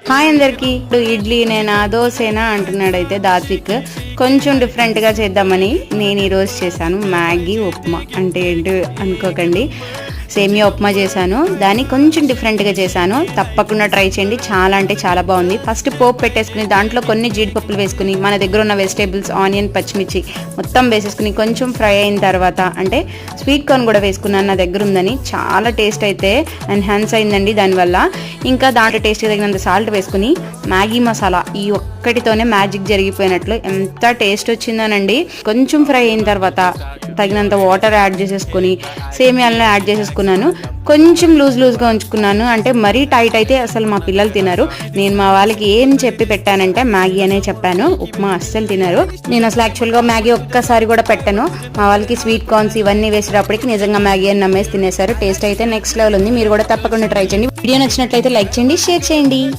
Hi అందరికి. ఇప్పుడు ఇడ్లీ నేనా దోసేనా అంటున్నాడైతే దాత్విక్. కొంచెం డిఫరెంట్గా చేద్దామని నేను ఈరోజు చేశాను మ్యాగీ ఉప్మా. అంటే ఏంటి అనుకోకండి, సేమియా ఉప్మా చేశాను. దాన్ని కొంచెం డిఫరెంట్గా చేశాను. తప్పకుండా ట్రై చేయండి, చాలా అంటే చాలా బాగుంది. ఫస్ట్ పోపు పెట్టేసుకుని దాంట్లో కొన్ని జీడిపప్పులు వేసుకుని మన దగ్గర ఉన్న వెజిటేబుల్స్ ఆనియన్ పచ్చిమిర్చి మొత్తం వేసేసుకుని కొంచెం ఫ్రై అయిన తర్వాత అంటే స్వీట్ కార్న్ కూడా వేసుకున్నాను, నా దగ్గర ఉందని. చాలా టేస్ట్ అయితే ఎన్హాన్స్ అయిందండి దానివల్ల. ఇంకా దాంట్లో టేస్ట్ తగినంత సాల్ట్ వేసుకుని మ్యాగీ మసాలా ఈ ఒక్కటితోనే మ్యాజిక్ జరిగిపోయినట్లు ఎంత టేస్ట్ వచ్చిందోనండి. కొంచెం ఫ్రై అయిన తర్వాత తగినంత వాటర్ యాడ్ చేసేసుకొని సేమియాలను యాడ్ చేసేసుకున్నాను. కొంచెం లూజ్గా ఉంచుకున్నాను, అంటే మరీ టైట్ అయితే అసలు మా పిల్లలు తినరు. నేను మా వాళ్ళకి ఏం చెప్పి పెట్టానంటే మ్యాగీ అనే చెప్పాను, ఉప్మా అస్సలు తినరు. నేను అసలు యాక్చువల్గా మ్యాగీ ఒక్కసారి కూడా పెట్టాను. మా వాళ్ళకి స్వీట్ కార్న్స్ ఇవన్నీ వేసేటప్పటికి నిజంగా మ్యాగీ అని నమ్మేసి తినేశారు. టేస్ట్ అయితే నెక్స్ట్ లెవెల్ ఉంది. మీరు కూడా తప్పకుండా ట్రై చేయండి. వీడియో నచ్చినట్లయితే లైక్ చేయండి, షేర్ చేయండి.